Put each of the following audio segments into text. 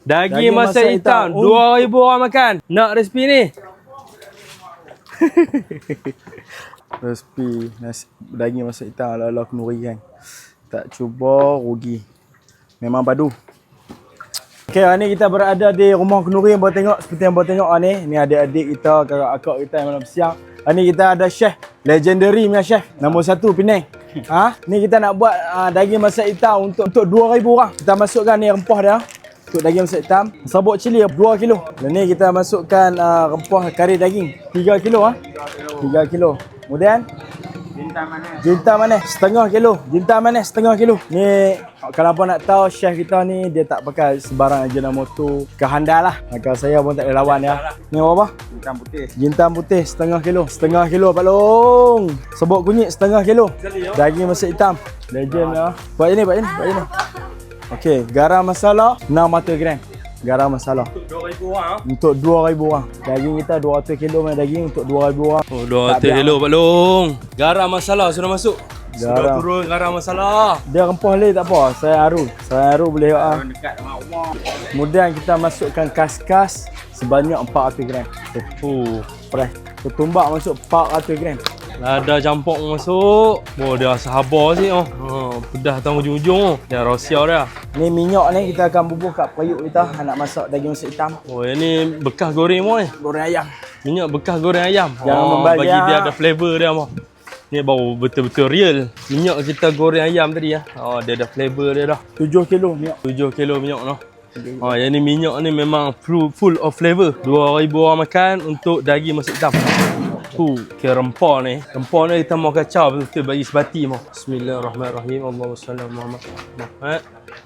Daging masak hitam. 2,000 orang makan. Nak resipi ni? Resipi nasi daging masak hitam ala-ala kenduri kan. Tak cuba rugi. Memang padu. Okey, hari ni kita berada di rumah kenduri yang boleh tengok. Seperti yang boleh tengok ni. Ni adik-adik kita, kakak-kakak kita yang malam siang. Hari ni kita ada chef. Legendary punya chef. Nombor 1 Penang. Ni kita nak buat daging masak hitam untuk 2,000 orang. Kita masukkan ni rempah dia. Untuk daging masak hitam. Sabuk cili 2 kilo. Dan ni kita masukkan rempah kari daging 3 kilo. 3 kilo. Kemudian jintan manis setengah kilo. Jintan manis setengah kilo. Ni kalau apa nak tahu chef kita ni dia tak pakai sebarang Ajinomoto kehandal lah. Kalau saya pun tak ada lawan ya. Ni apa? Jintan putih. Jintan putih setengah kilo. Setengah kilo Pak Long. Sebut kunyit setengah kilo. Daging masak hitam. Legend ya. Buat ini. Okey, garam masala 600 gram. Garam masala. Untuk 2,000 orang. Daging kita 200 kilo punya daging untuk 2,000 orang. Oh, 200 kilo Pak Long. Garam masala sudah masuk. Sudah turun garam masala. Dia rempah leh tak apa. Saya haru boleh dekat dengan rumah. Kemudian kita masukkan kaskas sebanyak 400 gram. Fresh. Ketumbak masuk 400 gram. Lada campur masuk. Oh, dia sahabat sih. Pedah tang ujung-ujung. Dia rahsia dia. Ni minyak ni kita akan bubuh kat periuk kita nak masak daging masak hitam. Oh, yang ni bekas goreng mo ni. Goreng ayam. Minyak bekas goreng ayam. Jangan membagi bagi dia ada flavor dia mo. Ni baru betul-betul real. Minyak kita goreng ayam tadi ya. Dia ada flavor dia dah. 7 kilo minyak. 7 kilo minyak noh. Yang ni minyak ni memang full of flavor. 2,000 orang makan untuk daging masak hitam. Kira rempah ni. Rempah ni kita mau kacau betul-betul bagi sebati mau. Bismillahirrahmanirrahim. Allahumma salli ala Muhammad.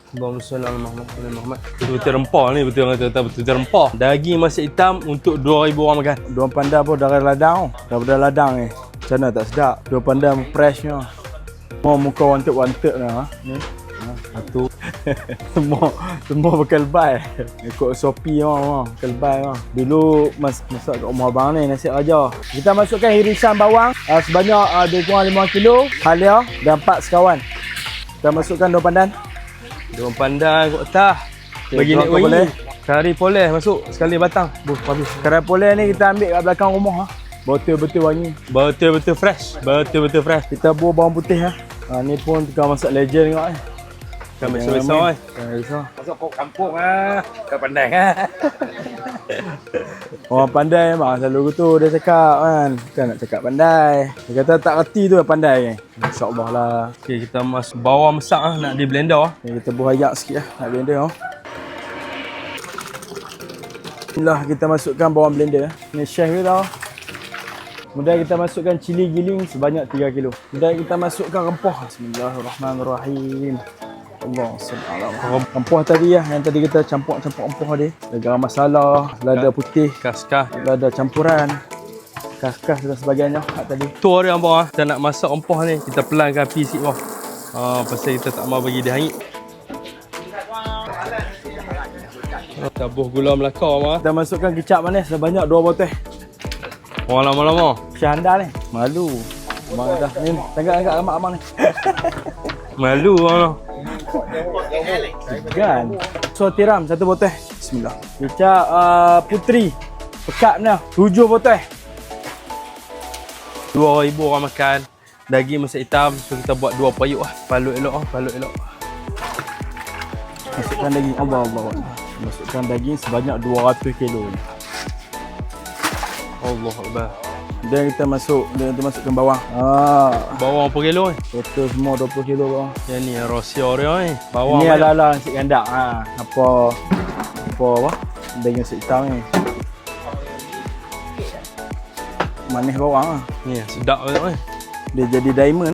Allahumma salli ala Muhammad. Betul-betul rempah ni, betul-betul rempah. Daging masak hitam untuk 2,000 orang makan. Daun pandan pun dari ladang. Daripada ladang ni. Macam mana tak sedap. Daun pandan freshnya. Mau muka wanted lah. Ni. Satu. semua berkelbai. Ikut Shopee kelbai. Dulu masak kat rumah abang ni nasi raja. Kita masukkan irisan bawang sebanyak lebih kurang 5 kilo. Halia dan 4 sekawan. Kita masukkan daun pandan. Daun pandan kot tah. Bagi nak wangi. Kari poleh masuk sekali batang. Habis. Kari poleh ni kita ambil kat belakang rumah. Betul-betul wangi. Betul-betul fresh. Betul-betul fresh. Kita buah bawang putih ni pun tukang masak legend tengok ni. Kan besar-besar Masuk kok kampung Kau pandai Orang pandai memang selalu tu dia cakap kan. Bukan nak cakap pandai. Dia kata tak reti tu pandai kan. InsyaAllah lah. Okay, kita masuk bawang masak nak di blender Okay, kita buah ayak sikit nak blender Inilah kita masukkan bawang blender Ni chef kita. Kemudian kita masukkan cili giling sebanyak 3 kilo. Kemudian kita masukkan rempah. Bismillahirrahmanirrahim. Allah SWT. Rempah tadi yang tadi kita campur rempah dia. Ada garam masala, lada putih, kaskas, lada campuran, kaskas dan sebagainya tadi. Tu dia abang kita nak masak rempah ni, kita pelankan api sikit bang. Pasal kita tak mau bagi dia hangit. Tabuh gula Melaka abang. Kita masukkan kicap manis sebanyak 2 botol. Orang lama-lama. Syah anda ni. Malu. Abang dah ni tengok abang ni. Malu abang. Kan. So tiram 1 botol. Bismillah. Kicap putri. Pekat ni 7 botol. 2,000 orang makan daging masak hitam. So kita buat 2 payuk Palut elok Masukkan daging. Allah. Masukkan daging sebanyak 200 kilo. Allah Akbar. Dan kita masukkan bawang. Bawang berapa kilo ni? Total semua 20 kilo bawang. Yang ni rahsia dia ni. Bawang ni ala-ala nasi kandak. Apa daging masak hitam ni. Manis bawang Ni sedap ni. Dia jadi diamond.